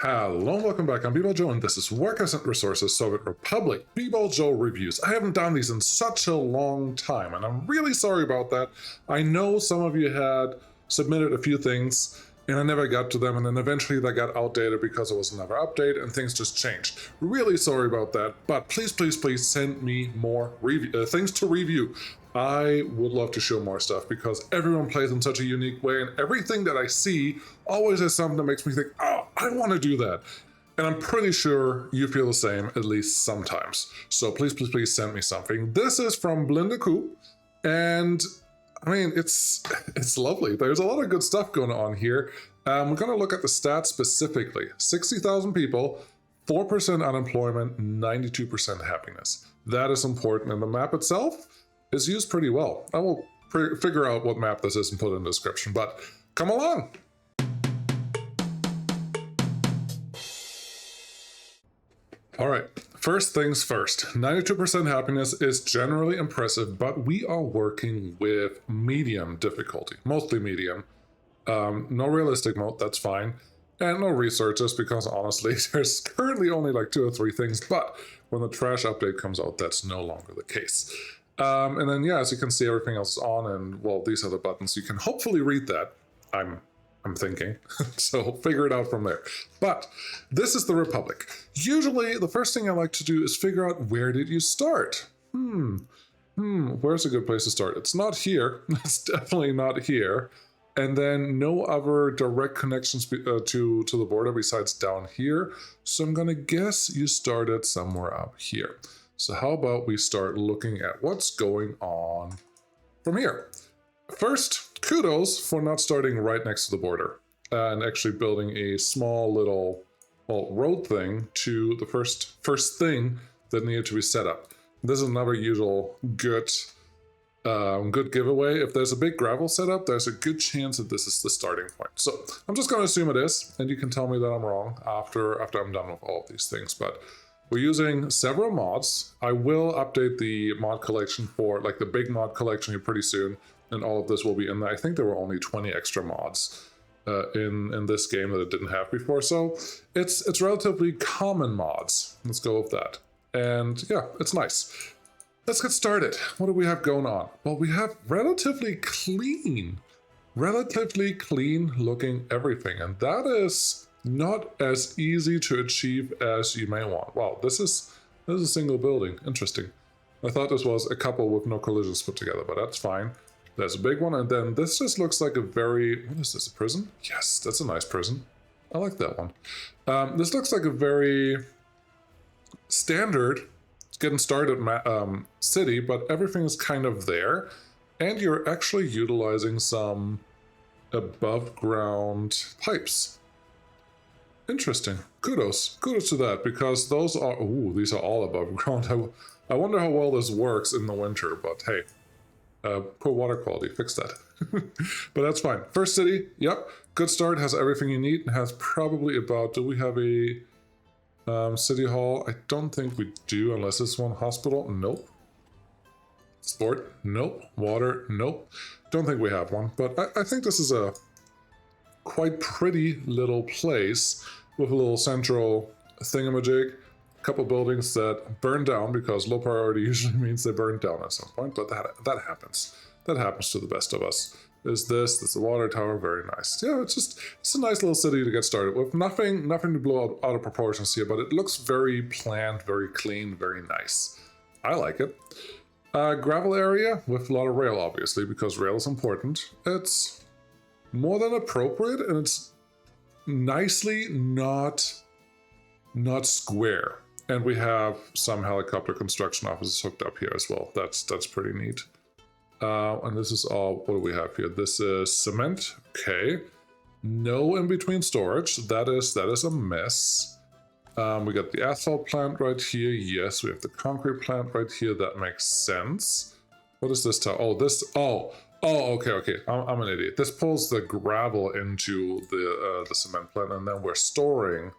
Hello and welcome back. I'm bballjo and this is Work As Resources Soviet Republic bballjo reviews. I haven't done these in such a long time and I'm really sorry about that. I know some of you had submitted a few things and I never got to them, and then eventually they got outdated because it was another update and things just changed. Really sorry about that, but please send me more things to review. I would love to show more stuff because everyone plays in such a unique way, and everything that I see always has something that makes me think, oh, I want to do that. And I'm pretty sure you feel the same, at least sometimes. So please send me something. This is from Blindaku, and I mean, it's lovely. There's a lot of good stuff going on here. We're going to look at the stats specifically. 60,000 people, 4% unemployment, 92% happiness. That is important, and the map itself is used pretty well. I will figure out what map this is and put it in the description, but come along. All right, first things first, 92% happiness is generally impressive, but we are working with medium difficulty, mostly medium. No realistic mode, that's fine. And no researches, because honestly, there's currently only like 2 or 3 things, but when the trash update comes out, that's no longer the case. And then, yeah, as you can see, everything else is on, and well, these are the buttons. You can hopefully read that, I'm thinking, so figure it out from there. But this is the Republic. Usually, the first thing I like to do is figure out, where did you start? Where's a good place to start? It's not here. It's definitely not here. And then no other direct connections to the border besides down here. So I'm gonna guess you started somewhere up here. So how about we start looking at what's going on from here? First, kudos for not starting right next to the border and actually building a small little, well, road thing to the first thing that needed to be set up. This is another usual good giveaway. If there's a big gravel setup, there's a good chance that this is the starting point. So I'm just going to assume it is, and you can tell me that I'm wrong after I'm done with all of these things. But we're using several mods. I will update the mod collection for like the big mod collection here pretty soon, and all of this will be in there. I think there were only 20 extra mods in this game that it didn't have before, so it's relatively common mods. Let's go with that. And yeah, it's nice. Let's get started. What do we have going on? Well, we have relatively clean looking everything, and that is not as easy to achieve as you may want. Wow, this is a single building. Interesting. I thought this was a couple with no collisions put together, but that's fine. There's a big one, and then this just looks like a very... What is this, a prison? Yes, that's a nice prison. I like that one. This looks like a very standard getting started city, but everything is kind of there, and you're actually utilizing some above ground pipes. Interesting. Kudos to that, because those are, ooh, these are all above ground. I wonder how well this works in the winter, but hey, poor water quality, fix that. But that's fine. First city, yep, good start, has everything you need, and has probably about, do we have a city hall? I don't think we do, unless it's one. Hospital, nope. Sport, nope. Water, nope. Don't think we have one, but I think this is a quite pretty little place with a little central thingamajig. A couple buildings that burn down, because low priority usually means they burn down at some point, but that happens. That happens to the best of us. There's this, a water tower, very nice. Yeah, it's a nice little city to get started with. Nothing to blow out of proportions here, but it looks very planned, very clean, very nice. I like it. Gravel area with a lot of rail, obviously, because rail is important. It's more than appropriate, and it's nicely not square. And we have some helicopter construction offices hooked up here as well. That's pretty neat. And this is all, what do we have here? This is cement, okay. No in-between storage, that is a miss. We got the asphalt plant right here, yes, we have the concrete plant right here, that makes sense. What is this? Okay, I'm an idiot. This pulls the gravel into the cement plant, and then we're storing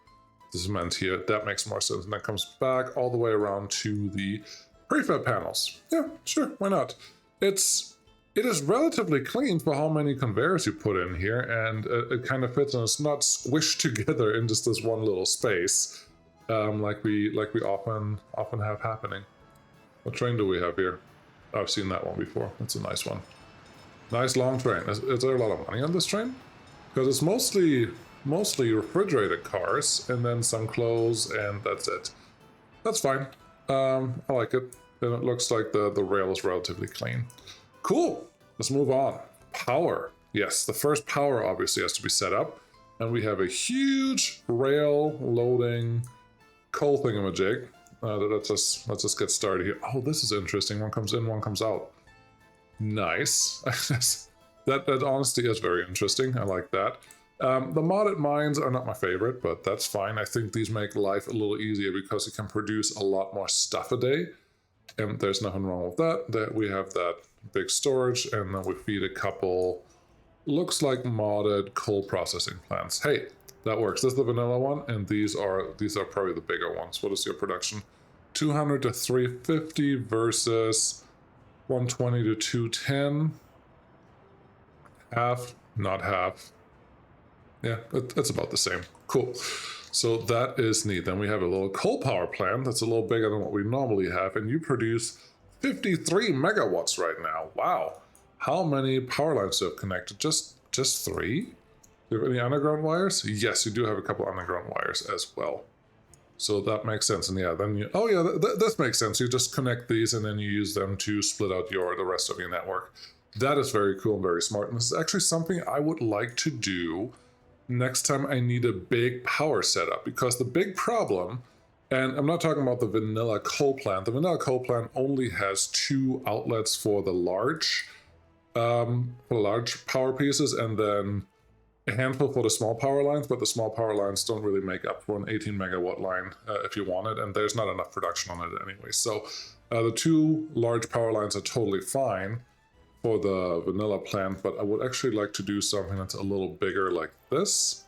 the cement here. That makes more sense, and that comes back all the way around to the prefab panels. Yeah, sure, why not? It's It is relatively clean for how many conveyors you put in here, and it kind of fits and it's not squished together in just this one little space, like we often have happening. What train do we have here? I've seen that one before. That's a nice one. Nice long train. Is there a lot of money on this train? Because it's mostly refrigerated cars, and then some clothes, and that's it. That's fine. I like it. And it looks like the rail is relatively clean. Cool. Let's move on. Power. Yes, the first power obviously has to be set up. And we have a huge rail loading coal thingamajig. Let's just get started here. Oh, this is interesting. One comes in, one comes out. Nice. that honestly is very interesting. I like that. The modded mines are not my favorite, but that's fine. I think these make life a little easier because you can produce a lot more stuff a day. And there's nothing wrong with that. We have that big storage, and then we feed a couple, looks like modded coal processing plants. Hey, that works. This is the vanilla one, and these are probably the bigger ones. What is your production? 200 to 350 versus 120 to 210. Half, not half. Yeah, it's about the same. Cool. So that is neat. Then we have a little coal power plant that's a little bigger than what we normally have, and you produce 53 megawatts right now. Wow. How many power lines do you have connected? Just 3? Do you have any underground wires? Yes, you do have a couple underground wires as well. So that makes sense. And yeah, then you, oh yeah, that makes sense. You just connect these and then you use them to split out the rest of your network. That is very cool and very smart. And this is actually something I would like to do next time I need a big power setup, because the big problem, and I'm not talking about the vanilla coal plant. The vanilla coal plant only has 2 outlets for the large power pieces, and then a handful for the small power lines, but the small power lines don't really make up for an 18 megawatt line if you want it, and there's not enough production on it anyway. So the 2 large power lines are totally fine for the vanilla plant, but I would actually like to do something that's a little bigger like this.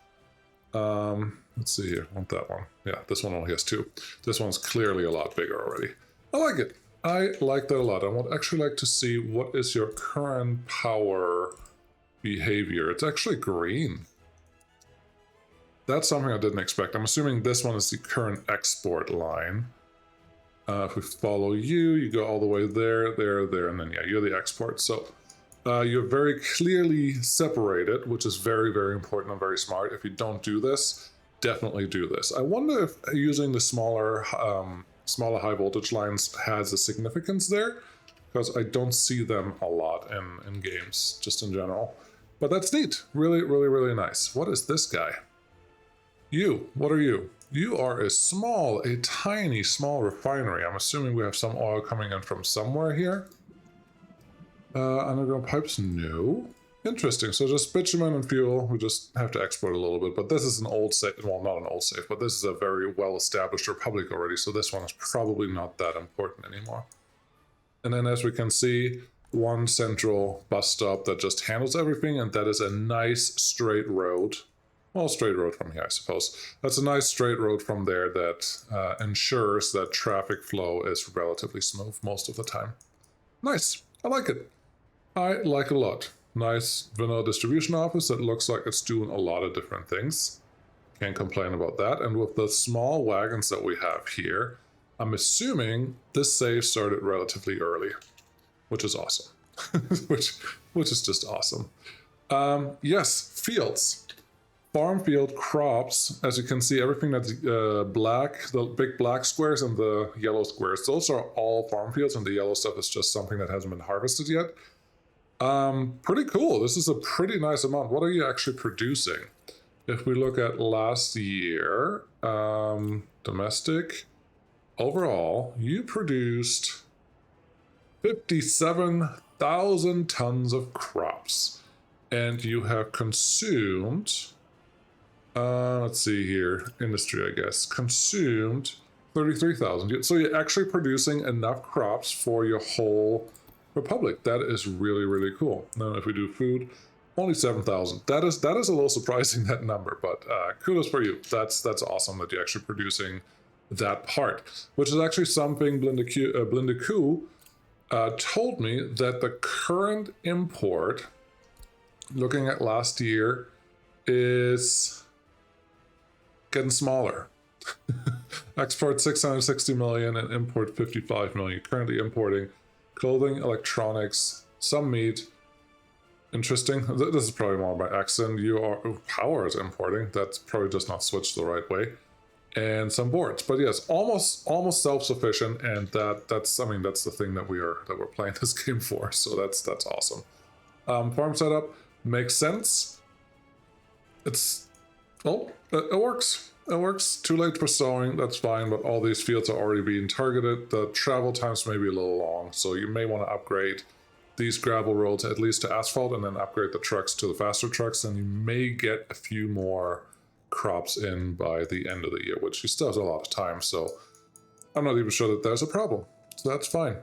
Let's see here, I want that one. Yeah, this one only has 2. This one's clearly a lot bigger already. I like it. I like that a lot. I would actually like to see what is your current power behavior. It's actually green. That's something I didn't expect. I'm assuming this one is the current export line. If we follow you, you go all the way there, and then yeah, you're the export. So you're very clearly separated, which is very, very important and very smart. If you don't do this, definitely do this. I wonder if using the smaller high voltage lines has a significance there, because I don't see them a lot in games, just in general. But that's neat. Really, really, really nice. What is this guy? You, what are you? You are a tiny, small refinery. I'm assuming we have some oil coming in from somewhere here. Underground pipes? No. Interesting. So just bitumen and fuel. We just have to export a little bit. But this is an old safe. Well, not an old safe, but this is a very well-established republic already. So this one is probably not that important anymore. And then as we can see, one central bus stop that just handles everything. And that is a nice straight road. Well, straight road from here, I suppose. That's a nice straight road from there that ensures that traffic flow is relatively smooth most of the time. Nice. I like it. I like it a lot. Nice vanilla distribution office that looks like it's doing a lot of different things. Can't complain about that. And with the small wagons that we have here, I'm assuming this save started relatively early, which is awesome. which is just awesome. Yes, fields. Farm field crops, as you can see, everything that's black, the big black squares and the yellow squares, those are all farm fields, and the yellow stuff is just something that hasn't been harvested yet. Pretty cool. This is a pretty nice amount. What are you actually producing? If we look at last year, domestic, overall, you produced 57,000 tons of crops, and you have consumed... let's see here, industry, I guess, consumed 33,000. So you're actually producing enough crops for your whole republic. That is really, really cool. Now, if we do food, only 7,000. That is a little surprising, that number, but kudos for you. That's awesome that you're actually producing that part, which is actually something Blinda Q told me that the current import, looking at last year, is getting smaller. Export 660 million and import 55 million. Currently importing clothing, electronics, some meat. Interesting. This is probably more by accident. Power is importing. That's probably just not switched the right way. And some boards. But yes, almost self-sufficient, and that's the thing that we're playing this game for. So that's awesome. Farm setup makes sense. It works. It works. Too late for sowing, that's fine, but all these fields are already being targeted. The travel times may be a little long, so you may want to upgrade these gravel roads at least to asphalt and then upgrade the trucks to the faster trucks, and you may get a few more crops in by the end of the year, which you still have a lot of time, so I'm not even sure that there's a problem. So that's fine.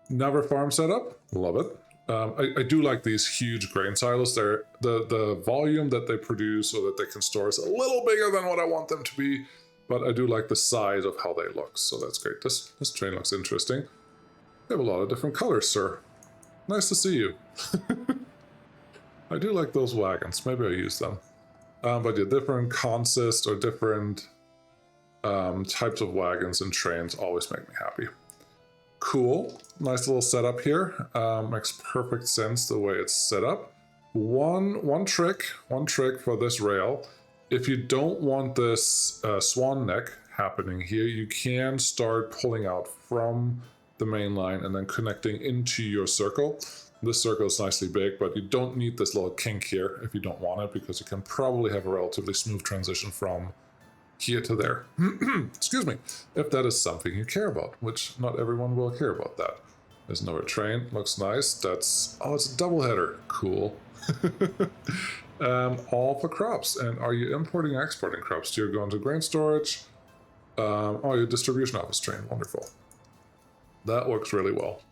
Never farm setup, love it. I do like these huge grain silos. The volume that they produce or that they can store is a little bigger than what I want them to be, but I do like the size of how they look, so that's great. This train looks interesting. They have a lot of different colors, sir. Nice to see you. I do like those wagons. Maybe I'll use them. But yeah, different consist or different types of wagons and trains always make me happy. Cool. Nice little setup here. Makes perfect sense the way it's set up. One trick for this rail. If you don't want this swan neck happening here, you can start pulling out from the main line and then connecting into your circle. This circle is nicely big, but you don't need this little kink here if you don't want it, because you can probably have a relatively smooth transition from here to there. Excuse me. If that is something you care about, which not everyone will care about that. There's another train. Looks nice. It's a double header. Cool. All for crops. And are you importing or exporting crops? Do you go into grain storage? Your distribution office train. Wonderful. That works really well.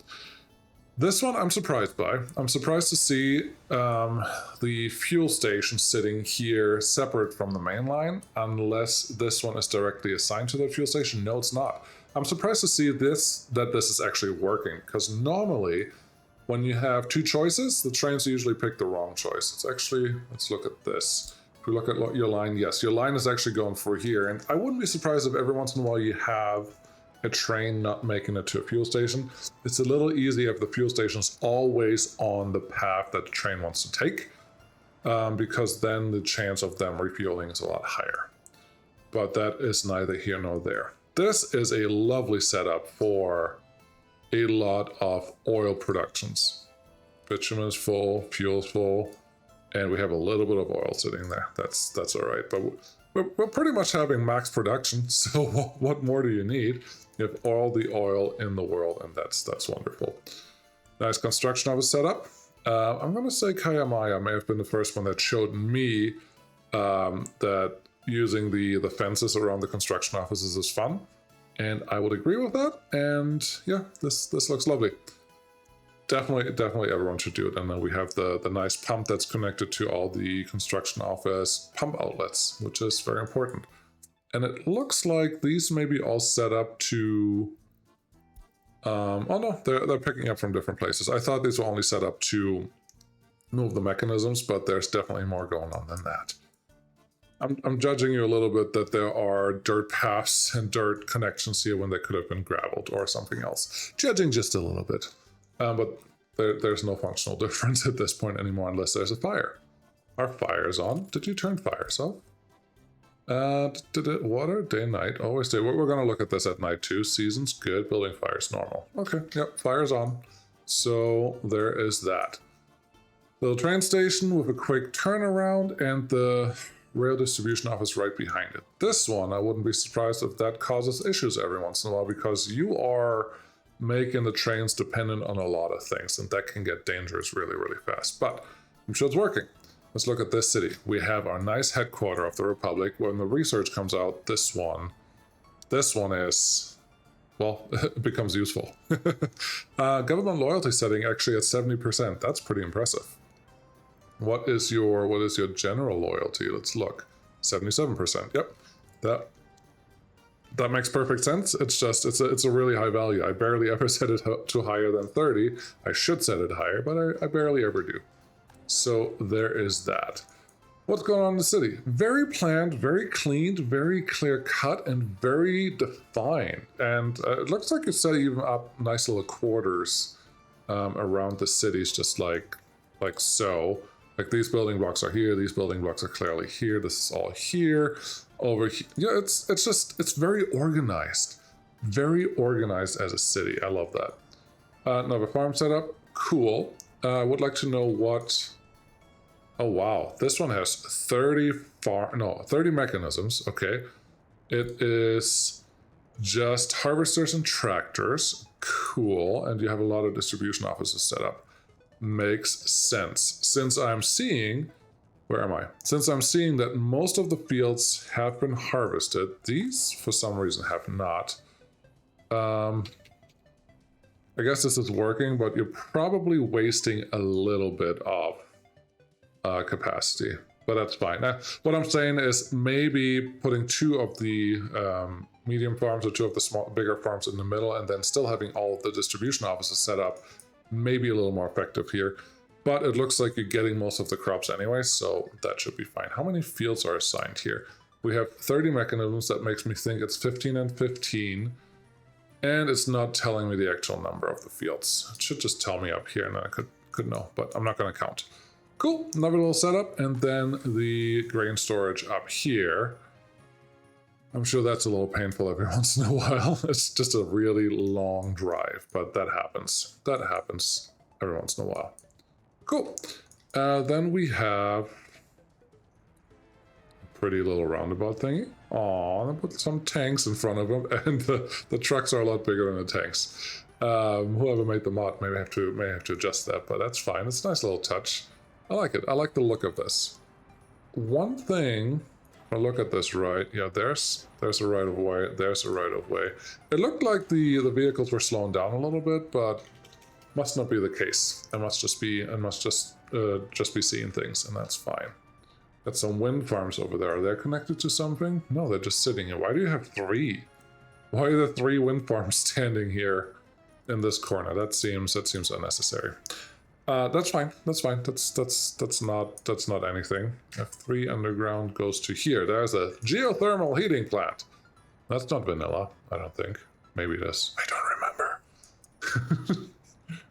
This one I'm surprised by. I'm surprised to see the fuel station sitting here separate from the main line, unless this one is directly assigned to the fuel station. No, it's not. I'm surprised to see that this is actually working, because normally when you have two choices, the trains usually pick the wrong choice. It's actually, let's look at this. If we look at your line, yes, your line is actually going for here, and I wouldn't be surprised if every once in a while you have a train not making it to a fuel station. It's a little easy if the fuel station's always on the path that the train wants to take, because then the chance of them refueling is a lot higher. But that is neither here nor there. This is a lovely setup for a lot of oil productions. Bitumen is full, fuel's full, and we have a little bit of oil sitting there. That's all right. But we're pretty much having max production, so what more do you need? You have all the oil in the world, and that's wonderful. Nice construction of a setup. I'm going to say Kayamaya may have been the first one that showed me that using the fences around the construction offices is fun, and I would agree with that. And yeah, this looks lovely. Definitely everyone should do it. And then we have the nice pump that's connected to all the construction office pump outlets, which is very important. And it looks like these may be all set up to... oh no, they're picking up from different places. I thought these were only set up to move the mechanisms, but there's definitely more going on than that. I'm judging you a little bit that there are dirt paths and dirt connections here when they could have been graveled or something else. Judging just a little bit. But there's no functional difference at this point anymore unless there's a fire. Our fire's on. Did you turn fires off? Water, day, night, always day. We're going to look at this at night too. Seasons, good. Building fires, normal. Okay, yep, fire's on. So there is that. Little train station with a quick turnaround and the rail distribution office right behind it. This one, I wouldn't be surprised if that causes issues every once in a while, because you are making the trains dependent on a lot of things, and that can get dangerous really, really fast. But I'm sure it's working. Let's look at this city. We have our nice headquarter of the Republic. When the research comes out, this one is, well, it becomes useful. Government loyalty setting actually at 70%. That's pretty impressive. What is your general loyalty? Let's look. 77%. Yep. That makes perfect sense. It's just, it's a really high value. I barely ever set it to higher than 30. I should set it higher, but I barely ever do. So there is that. What's going on in the city? Very planned, very cleaned, very clear cut, and very defined. And it looks like you set even up nice little quarters around the cities, just like so. Like these building blocks are here, these building blocks are clearly here, this is all here, over here. Yeah, it's very organized. Very organized as a city. I love that. Another farm setup, cool. I would like to know what... Oh wow, this one has 30 mechanisms, okay. It is just harvesters and tractors, cool, and you have a lot of distribution offices set up. Makes sense. Since I'm seeing, where am I? Since I'm seeing that most of the fields have been harvested, these for some reason have not. I guess this is working, but you're probably wasting a little bit of capacity, but that's fine. Now, what I'm saying is maybe putting 2 of the medium farms or 2 of the bigger farms in the middle, and then still having all of the distribution offices set up, maybe a little more effective here. But it looks like you're getting most of the crops anyway, so that should be fine. How many fields are assigned here? We have 30 mechanisms. That makes me think it's 15 and 15. And it's not telling me the actual number of the fields. It should just tell me up here, and then I could know, but I'm not going to count. Cool, another little setup, and then the grain storage up here. I'm sure that's a little painful every once in a while. It's just a really long drive, but that happens. That happens every once in a while. Cool. Then we have a pretty little roundabout thingy. Aw, I put some tanks in front of them, and the trucks are a lot bigger than the tanks. Whoever made the mod may have to adjust that, but that's fine. It's a nice little touch. I like it. I like the look of this. One thing, if I look at this right, yeah, there's a right of way, there's a right of way. It looked like the vehicles were slowing down a little bit, but must not be the case. I must just be seeing things, and that's fine. Got some wind farms over there. Are they connected to something? No, they're just sitting here. Why do you have 3? Why are there 3 wind farms standing here in this corner? That seems unnecessary. That's fine. That's fine. That's not anything. F3 underground goes to here. There's a geothermal heating plant. That's not vanilla, I don't think. Maybe it is. I don't remember.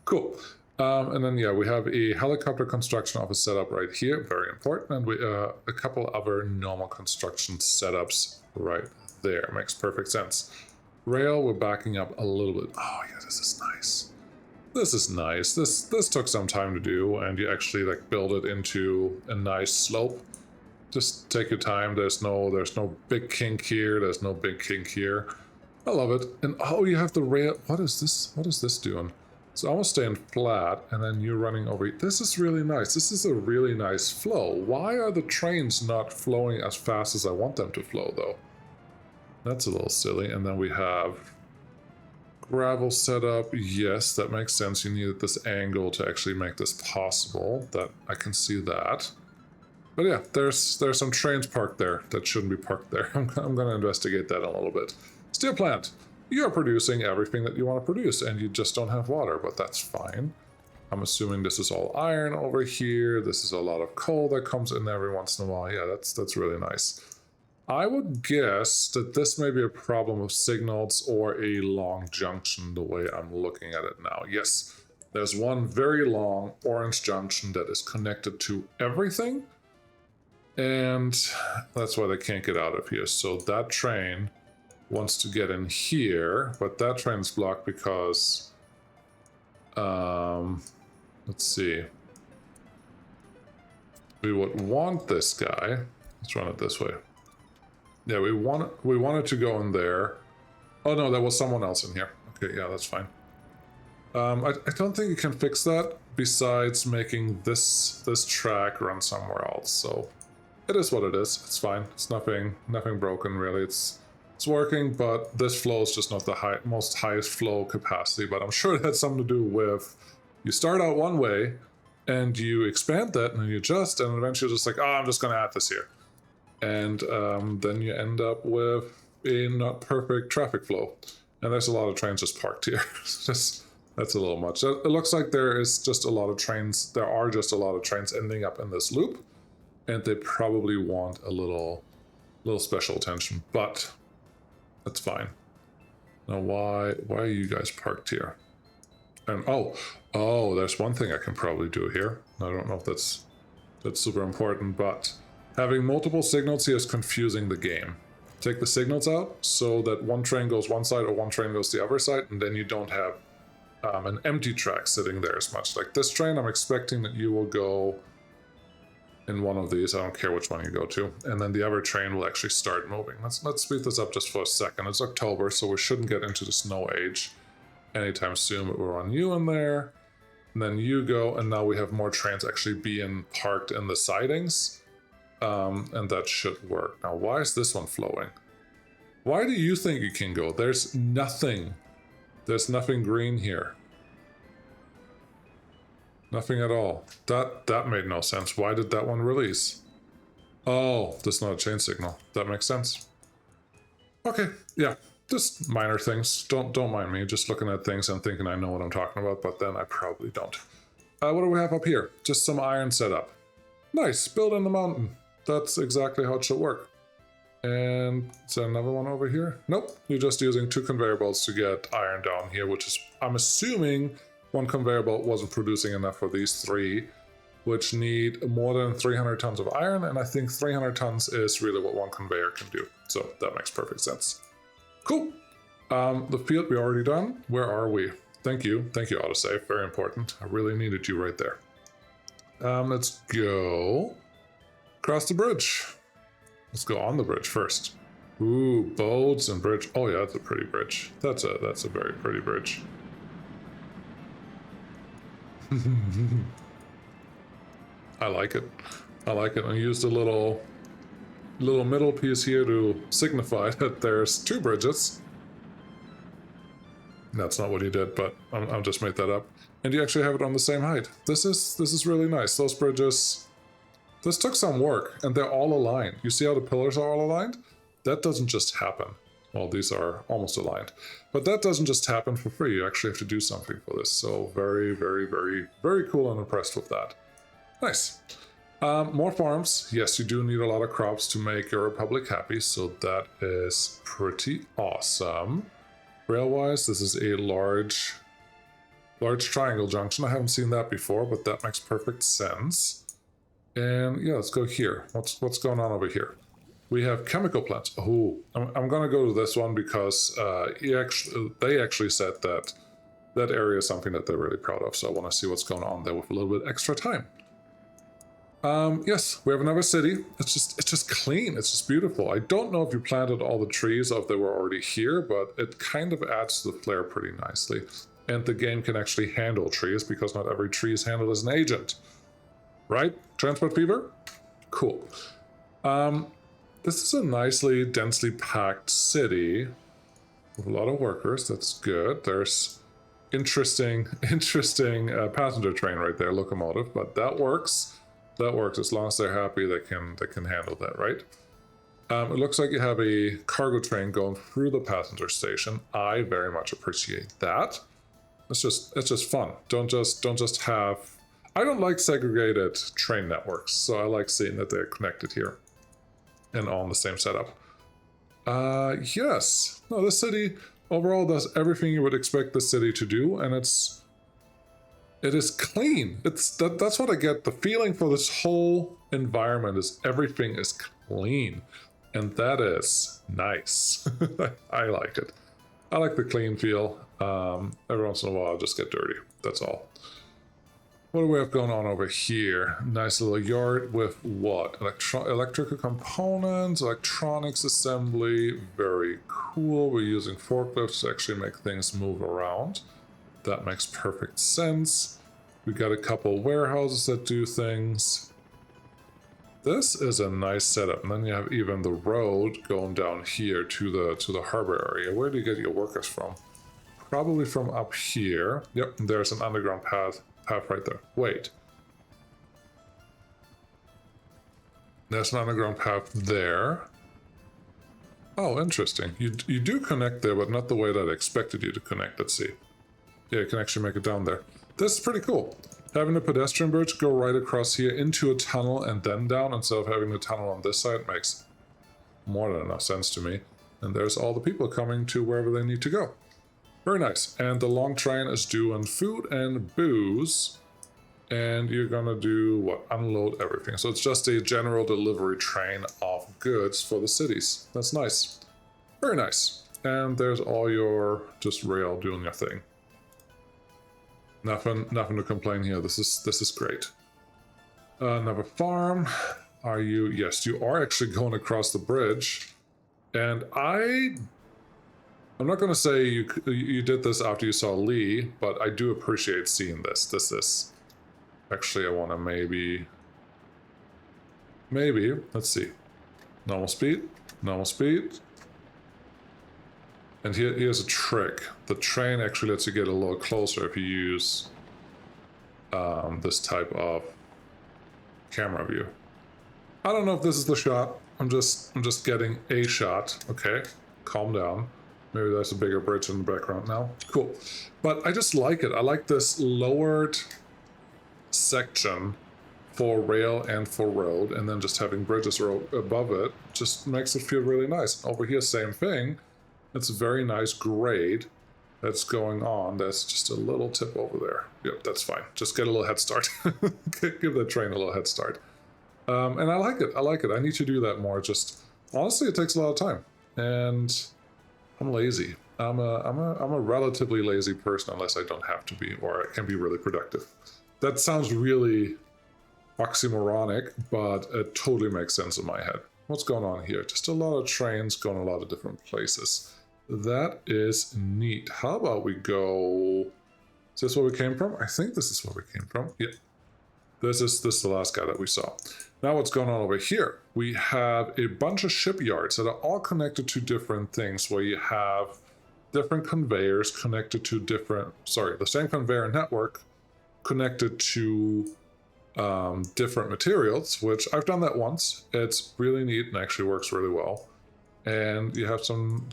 Cool. And then yeah, we have a helicopter construction office set up right here. Very important. And we a couple other normal construction setups right there. Makes perfect sense. Rail, we're backing up a little bit. Oh yeah, this is nice. This is nice. This took some time to do, and you actually like build it into a nice slope. Just take your time. There's no big kink here. There's no big kink here. I love it. And oh, you have the rail. What is this? What is this doing? It's almost staying flat, and then you're running over. This is really nice. This is a really nice flow. Why are the trains not flowing as fast as I want them to flow, though? That's a little silly. And then we have gravel setup. Yes, that makes sense. You needed this angle to actually make this possible. That I can see that. But yeah, there's some trains parked there that shouldn't be parked there. I'm going to investigate that a little bit. Steel plant. You're producing everything that you want to produce, and you just don't have water, but that's fine. I'm assuming this is all iron over here. This is a lot of coal that comes in every once in a while. Yeah, that's really nice. I would guess that this may be a problem of signals or a long junction, the way I'm looking at it now. Yes, there's one very long orange junction that is connected to everything, and that's why they can't get out of here. So that train wants to get in here, but that train's blocked because, let's see. We would want this guy. Let's run it this way. Yeah, we want it to go in there. Oh no, there was someone else in here. Okay, yeah, that's fine. I don't think you can fix that besides making this track run somewhere else. So it is what it is. It's fine. It's nothing broken really. It's working, but this flow is just not the most highest flow capacity. But I'm sure it had something to do with you start out one way and you expand that and you adjust, and eventually you're just like, oh, I'm just going to add this here. And then you end up with a not perfect traffic flow. And there's a lot of trains just parked here. That's a little much. It looks like there is just a lot of trains. There are just a lot of trains ending up in this loop, and they probably want a little special attention. But that's fine. Now, why are you guys parked here? And oh, there's one thing I can probably do here. I don't know if that's super important, but having multiple signals here is confusing the game. Take the signals out so that one train goes one side or one train goes the other side, and then you don't have an empty track sitting there as much. Like this train, I'm expecting that you will go in one of these. I don't care which one you go to. And then the other train will actually start moving. Let's speed this up just for a second. It's October, so we shouldn't get into the snow age anytime soon, but we'll run you in there. And then you go, and now we have more trains actually being parked in the sidings. And that should work. Now, why is this one flowing? Why do you think you can go? There's nothing green here. Nothing at all. That made no sense. Why did that one release? Oh, that's not a chain signal. That makes sense. Okay, yeah, just minor things. Don't mind me just looking at things and thinking I know what I'm talking about, but then I probably don't. What do we have up here? Just some iron setup. Nice, build in the mountain. That's exactly how it should work. And is there another one over here? Nope, you're just using 2 conveyor belts to get iron down here, which is, I'm assuming, one conveyor belt wasn't producing enough for these 3, which need more than 300 tons of iron, and I think 300 tons is really what one conveyor can do. So that makes perfect sense. Cool. The field we already done. Where are we? Thank you, autosave, very important. I really needed you right there. Let's go across the bridge. Let's go on the bridge first. Ooh, boats and bridge. Oh yeah, that's a pretty bridge. That's a very pretty bridge. I like it. I used a little middle piece here to signify that there's 2 bridges. That's not what he did, but I'll just make that up. And you actually have it on the same height. This is really nice. Those bridges, this took some work, and they're all aligned. You see how the pillars are all aligned? That doesn't just happen. Well, these are almost aligned. But that doesn't just happen for free. You actually have to do something for this. So very, very, very, very cool and impressed with that. Nice. More farms. Yes, you do need a lot of crops to make your republic happy, so that is pretty awesome. Rail-wise, this is a large triangle junction. I haven't seen that before, but that makes perfect sense. And yeah, let's go here. What's going on over here? We have chemical plants. Oh, I'm gonna go to this one because they actually said that area is something that they're really proud of. So I want to see what's going on there with a little bit extra time. Yes, we have another city. It's just clean. It's just beautiful. I don't know if you planted all the trees or if they were already here, but it kind of adds to the flair pretty nicely. And the game can actually handle trees because not every tree is handled as an agent. Right? Transport fever? Cool. This is a nicely, densely packed city with a lot of workers. That's good. There's interesting passenger train right there, locomotive, but that works. That works as long as they're happy. They can handle that, right? It looks like you have a cargo train going through the passenger station. I very much appreciate that. It's just fun. Don't just have. I don't like segregated train networks, so I like seeing that they're connected here and all in the same setup. Yes. No, this city overall does everything you would expect the city to do, and it is clean. That's what I get. The feeling for this whole environment is everything is clean, and that is nice. I like it. I like the clean feel. Every once in a while, I'll just get dirty. That's all. What do we have going on over here? Nice little yard with what? Electrical components, electronics assembly. Very cool. We're using forklifts to actually make things move around. That makes perfect sense. We got a couple warehouses that do things. This is a nice setup. And then you have even the road going down here to the harbor area. Where do you get your workers from? Probably from up here. Yep, there's an underground path right there. Wait. There's an underground path there. Oh, interesting. You do connect there, but not the way that I expected you to connect. Let's see. Yeah, you can actually make it down there. This is pretty cool. Having a pedestrian bridge go right across here into a tunnel and then down instead of having the tunnel on this side makes more than enough sense to me. And there's all the people coming to wherever they need to go. Very nice. And the long train is doing food and booze. And you're gonna do what? Unload everything. So it's just a general delivery train of goods for the cities. That's nice. Very nice. And there's all your just rail doing your thing. Nothing to complain here. This is great. Another farm. Are you? Yes, you are actually going across the bridge. And I'm not going to say you did this after you saw Lee, but I do appreciate seeing this. This is actually I want to maybe let's see, normal speed. And here's a trick. The train actually lets you get a little closer if you use this type of camera view. I don't know if this is the shot. I'm just getting a shot. Okay, calm down. Maybe there's a bigger bridge in the background now. Cool. But I just like it. I like this lowered section for rail and for road, and then just having bridges above it just makes it feel really nice. Over here, same thing. It's a very nice grade that's going on. That's just a little tip over there. Yep, that's fine. Just get a little head start. Give the train a little head start. And I like it. I need to do that more. Just honestly, it takes a lot of time, and I'm lazy. I'm a relatively lazy person unless I don't have to be, or I can be really productive. That sounds really oxymoronic, but it totally makes sense in my head. What's going on here? Just a lot of trains going a lot of different places. That is neat. How about we go... Is this where we came from? I think this is where we came from. Yeah. This is the last guy that we saw. Now what's going on over here? We have a bunch of shipyards that are all connected to different things, where you have different conveyors connected to different... Sorry, the same conveyor network connected to different materials, which I've done that once. It's really neat and actually works really well. And you have some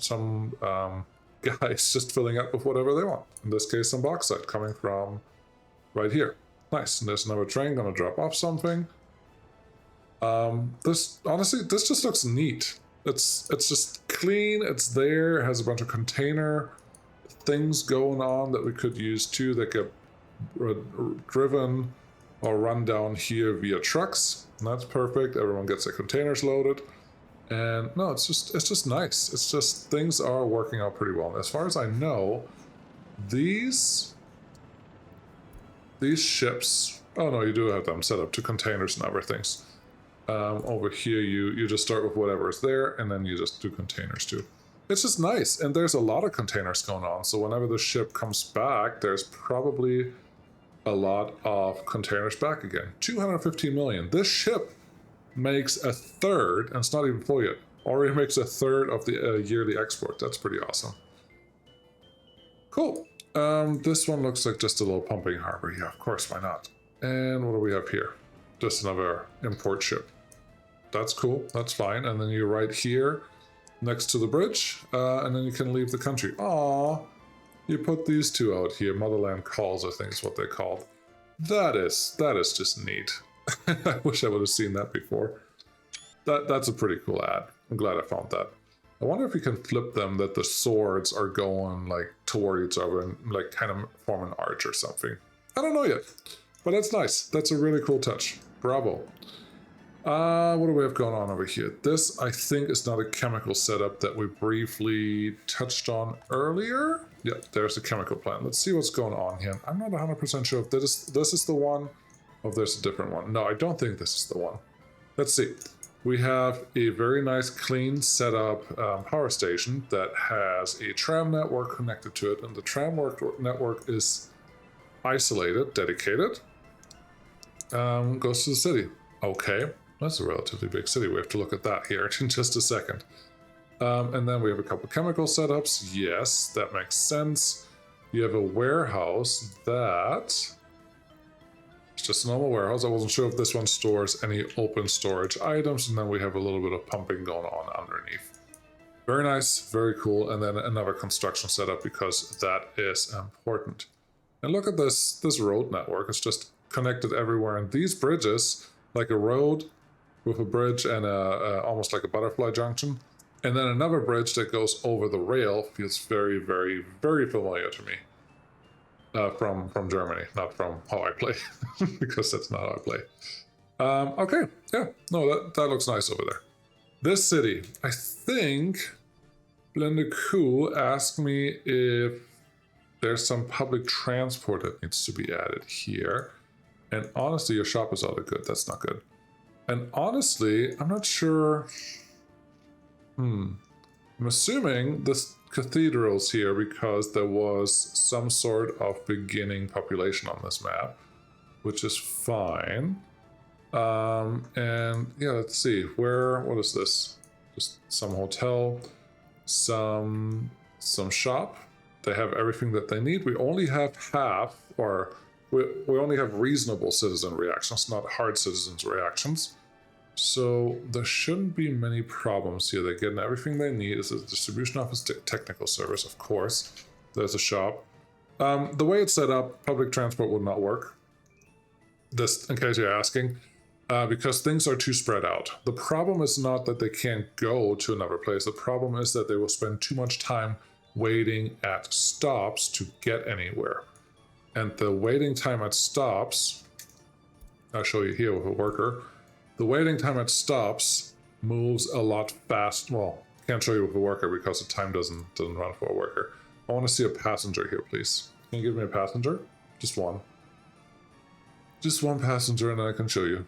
guys just filling up with whatever they want. In this case, some bauxite coming from right here. Nice. And there's another train going to drop off something. This just looks neat. It's just clean. It's there. It has a bunch of container things going on that we could use too, that get driven or run down here via trucks. And that's perfect. Everyone gets their containers loaded. And no, it's just nice. It's just things are working out pretty well. And as far as I know, these ships, oh no, you do have them set up to containers and other things. Over here, you just start with whatever is there, and then you just do containers too. It's just nice, and there's a lot of containers going on. So whenever the ship comes back, there's probably a lot of containers back again. 215 million. This ship makes a third, and it's not even full yet, already makes a third of the yearly export. That's pretty awesome. Cool. This one looks like just a little pumping harbor. Yeah, of course, why not? And what do we have here? Just another import ship. That's cool. That's fine. And then you're right here next to the bridge, and then you can leave the country. Aww. You put these two out here. Motherland Calls, I think is what they're called. That is just neat. I wish I would have seen that before. That's a pretty cool ad. I'm glad I found that. I wonder if you can flip them, that the swords are going like toward each other and like kind of form an arch or something. I don't know yet, but that's nice. That's a really cool touch. Bravo. What do we have going on over here? This, I think, is not a chemical setup that we briefly touched on earlier. Yeah, there's the chemical plant. Let's see what's going on here. I'm not 100% sure if this is the one or if there's a different one. No, I don't think this is the one. Let's see. We have a very nice, clean setup power station that has a tram network connected to it, and the tram network is isolated, dedicated. Goes to the city. Okay, that's a relatively big city. We have to look at that here in just a second. And then we have a couple chemical setups. Yes, that makes sense. You have a warehouse that... It's just a normal warehouse. I wasn't sure if this one stores any open storage items, and then we have a little bit of pumping going on underneath. Very nice, very cool. And then another construction setup because that is important. And look at this road network. It's just connected everywhere. And these bridges, like a road with a bridge and almost like a butterfly junction, and then another bridge that goes over the rail, feels very, very, very familiar to me. From Germany, not from how I play, because that's not how I play. Okay, yeah, no, that looks nice over there. This city, I think Blendeku asked me if there's some public transport that needs to be added here. And honestly, your shop is out of good. That's not good. And honestly, I'm not sure. I'm assuming this cathedral's here because there was some sort of beginning population on this map, which is fine. And yeah, let's see. What is this? Just some hotel, some shop. They have everything that they need. We only have half, or we only have reasonable citizen reactions, not hard citizens reactions. So there shouldn't be many problems here. They're getting everything they need. It's a distribution office, technical service, of course. There's a shop. The way it's set up, public transport would not work. This, in case you're asking, because things are too spread out. The problem is not that they can't go to another place. The problem is that they will spend too much time waiting at stops to get anywhere. And the waiting time at stops, I'll show you here with a worker. The waiting time at stops moves a lot fast. Well, can't show you with a worker because the time doesn't run for a worker. I want to see a passenger here, please. Can you give me a passenger? Just one. Just one passenger, and then I can show you.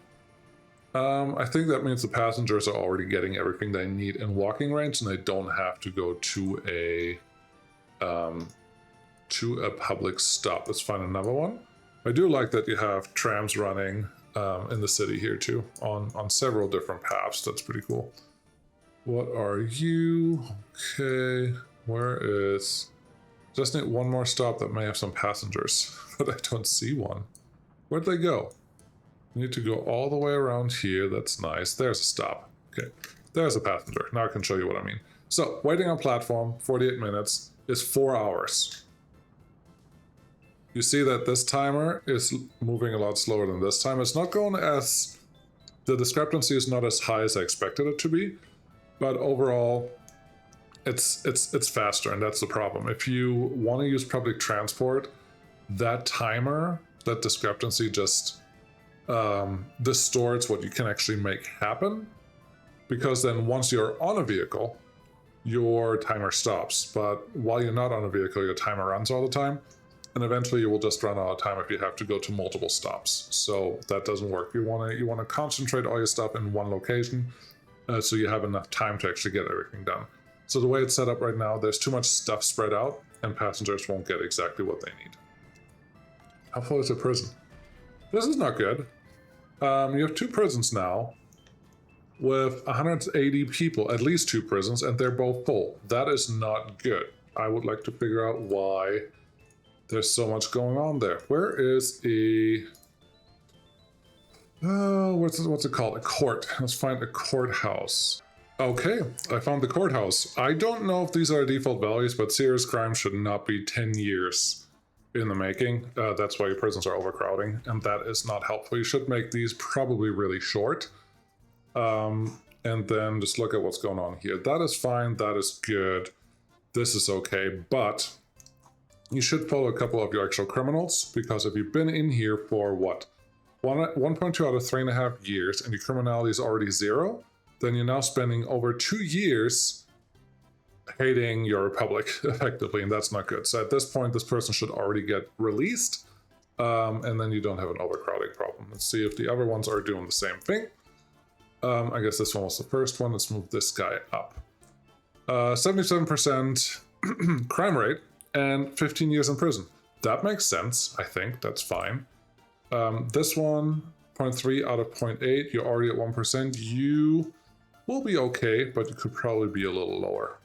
I think that means the passengers are already getting everything they need in walking range, and they don't have to go to a public stop. Let's find another one. I do like that you have trams running in the city here too, on several different paths. That's pretty cool. What are you? Okay, where is... Just need one more stop that may have some passengers, but I don't see one. Where'd they go? I need to go all the way around here. That's nice. There's a stop. Okay, there's a passenger. Now I can show you what I mean. So, waiting on platform, 48 minutes, is 4 hours. You see that this timer is moving a lot slower than this time. It's not going as... The discrepancy is not as high as I expected it to be, but overall, it's faster, and that's the problem. If you want to use public transport, that timer, that discrepancy just distorts what you can actually make happen, because then once you're on a vehicle, your timer stops. But while you're not on a vehicle, your timer runs all the time, and eventually you will just run out of time if you have to go to multiple stops. So that doesn't work. You want to concentrate all your stuff in one location, so you have enough time to actually get everything done. So the way it's set up right now, there's too much stuff spread out, and passengers won't get exactly what they need. How full is the prison? This is not good. You have 2 prisons now with 180 people, at least 2 prisons, and they're both full. That is not good. I would like to figure out why there's so much going on there. Where is a... what's it called? A court. Let's find a courthouse. Okay, I found the courthouse. I don't know if these are default values, but serious crime should not be 10 years in the making. That's why your prisons are overcrowding, and that is not helpful. You should make these probably really short. And then just look at what's going on here. That is fine, that is good. This is okay, but you should follow a couple of your actual criminals, because if you've been in here for what? 1.2 out of 3.5 years, and your criminality is already 0, then you're now spending over 2 years hating your republic, effectively, and that's not good. So at this point, this person should already get released, and then you don't have an overcrowding problem. Let's see if the other ones are doing the same thing. I guess this one was the first one. Let's move this guy up. 77% crime rate and 15 years in prison. That makes sense, I think. That's fine. This one, 0.3 out of 0.8. You're already at 1%. You will be okay, but you could probably be a little lower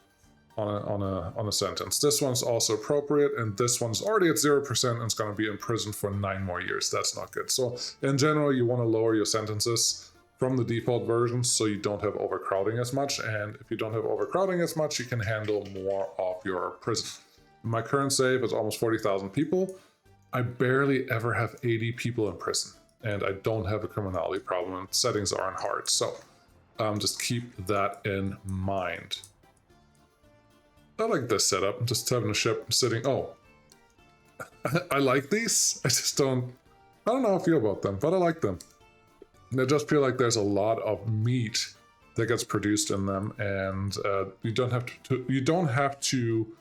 on a sentence. This one's also appropriate, and this one's already at 0% and it's going to be in prison for 9 more years. That's not good. So in general, you want to lower your sentences from the default version, so you don't have overcrowding as much. And if you don't have overcrowding as much, you can handle more of your prison. My current save is almost 40,000 people. I barely ever have 80 people in prison, and I don't have a criminality problem, and settings aren't hard. So just keep that in mind. I like this setup, just having a ship sitting. Oh, I like these. I don't know how I feel about them, but I like them. I just feel like there's a lot of meat that gets produced in them, and you don't have to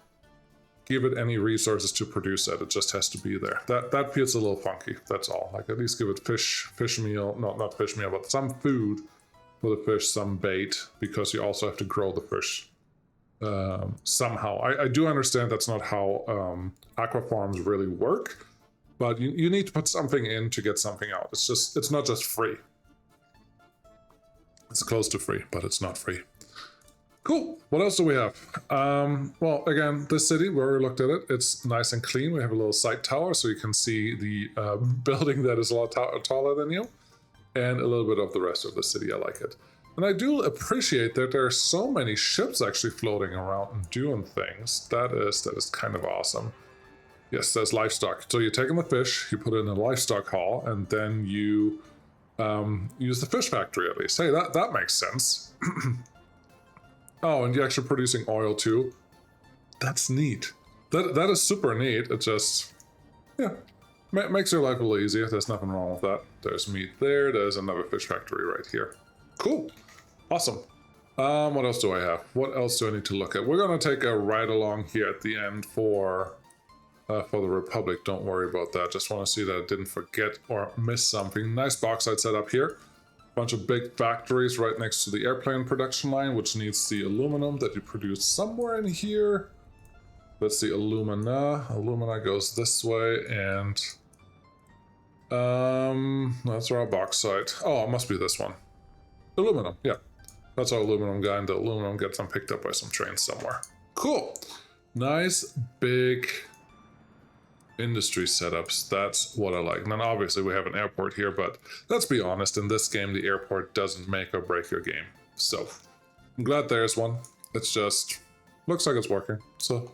give it any resources to produce it. It just has to be there. That feels a little funky. That's all. Like, at least give it fish meal. No, not fish meal, but some food for the fish, some bait, because you also have to grow the fish somehow. I do understand that's not how aqua farms really work, but you need to put something in to get something out. It's not just free. It's close to free, but it's not free. Cool. What else do we have? Well, again, this city, we already looked at it. It's nice and clean. We have a little sight tower, so you can see the building that is a lot taller than you, and a little bit of the rest of the city. I like it. And I do appreciate that there are so many ships actually floating around and doing things. That is kind of awesome. Yes, there's livestock. So you're taking the fish, you put it in a livestock hall, and then you use the fish factory at least. Hey, that makes sense. Oh, and you're actually producing oil too. That's neat. That is super neat. It just, yeah, makes your life a little easier. There's nothing wrong with that. There's meat there. There's another fish factory right here. Cool. Awesome. What else do I have? What else do I need to look at? We're going to take a ride along here at the end for the Republic. Don't worry about that. Just want to see that I didn't forget or miss something. Nice bauxite setup here. Bunch of big factories right next to the airplane production line, which needs the aluminum that you produce somewhere in here. Let's see, alumina. Alumina goes this way, and that's our bauxite. Oh, it must be this one. Aluminum, yeah. That's our aluminum guy, and the aluminum gets them picked up by some trains somewhere. Cool. Nice, big industry setups. That's what I like. And then obviously we have an airport here, but let's be honest, in this game the airport doesn't make or break your game. So I'm glad there's one. It's just looks like it's working. So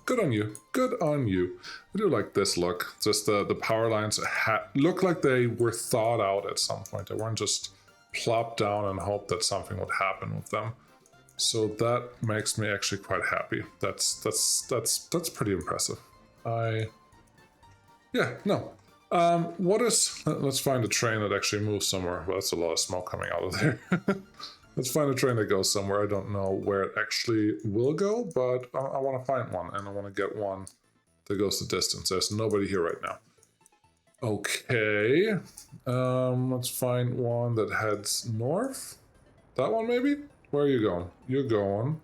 good on you. Good on you. I do like this look. Just the power lines look like they were thought out at some point. They weren't just plopped down and hope that something would happen with them. So that makes me actually quite happy. That's pretty impressive. Yeah, no. Let's find a train that actually moves somewhere. Well, that's a lot of smoke coming out of there. Let's find a train that goes somewhere. I don't know where it actually will go, but I want to find one, and I want to get one that goes the distance. There's nobody here right now. Okay. Let's find one that heads north. That one, maybe? Where are you going? You're going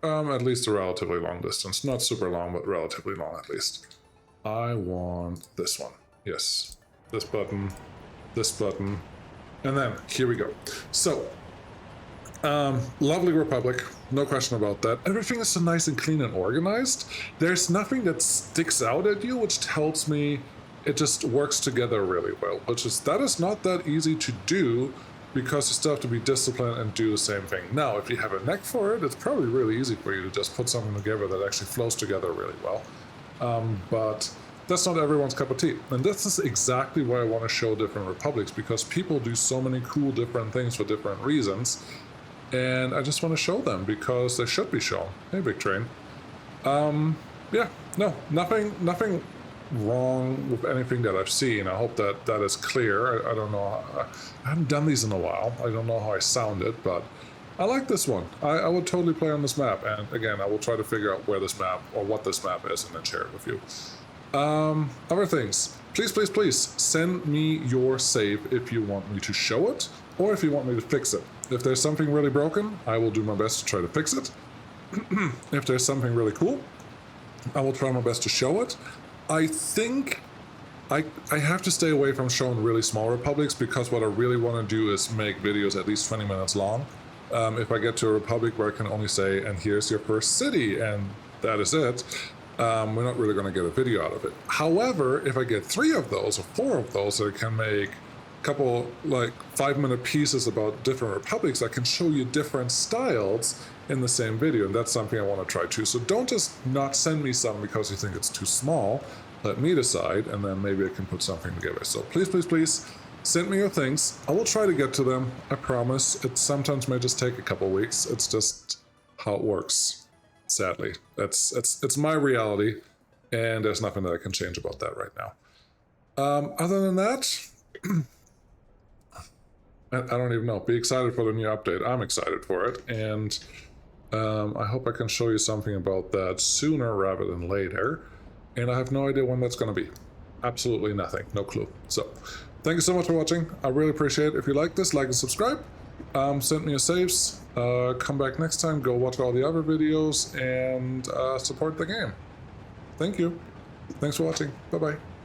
at least a relatively long distance. Not super long, but relatively long at least. I want this one. Yes. This button. And then, here we go. So, lovely Republic. No question about that. Everything is so nice and clean and organized. There's nothing that sticks out at you, which tells me it just works together really well. That is not that easy to do, because you still have to be disciplined and do the same thing. Now, if you have a knack for it, it's probably really easy for you to just put something together that actually flows together really well. But that's not everyone's cup of tea. And this is exactly why I want to show different republics, because people do so many cool different things for different reasons. And I just want to show them because they should be shown. Hey, big train. Yeah, no, nothing wrong with anything that I've seen. I hope that is clear. I don't know. I haven't done these in a while. I don't know how I sounded, but I like this one. I would totally play on this map. And again, I will try to figure out where this map or what this map is and then share it with you. Other things. Please send me your save if you want me to show it or if you want me to fix it. If there's something really broken, I will do my best to try to fix it. If there's something really cool, I will try my best to show it. I think I have to stay away from showing really small republics, because what I really want to do is make videos at least 20 minutes long. If I get to a republic where I can only say, and here's your first city, and that is it, we're not really going to get a video out of it. However, if I get 3 of those or 4 of those that I can make couple like 5-minute pieces about different republics, I can show you different styles in the same video, and that's something I want to try too. So don't just not send me some because you think it's too small. Let me decide, and then maybe I can put something together. So please, please, please send me your things. I will try to get to them, I promise. It sometimes may just take a couple weeks. It's just how it works, sadly. It's my reality, and there's nothing that I can change about that right now. Other than that, I don't even know. Be excited for the new update. I'm excited for it, and I hope I can show you something about that sooner rather than later. And I have no idea when that's going to be. Absolutely nothing. No clue. So, thank you so much for watching. I really appreciate it. If you like this, like and subscribe. Send me your saves. Come back next time. Go watch all the other videos and support the game. Thank you. Thanks for watching. Bye-bye.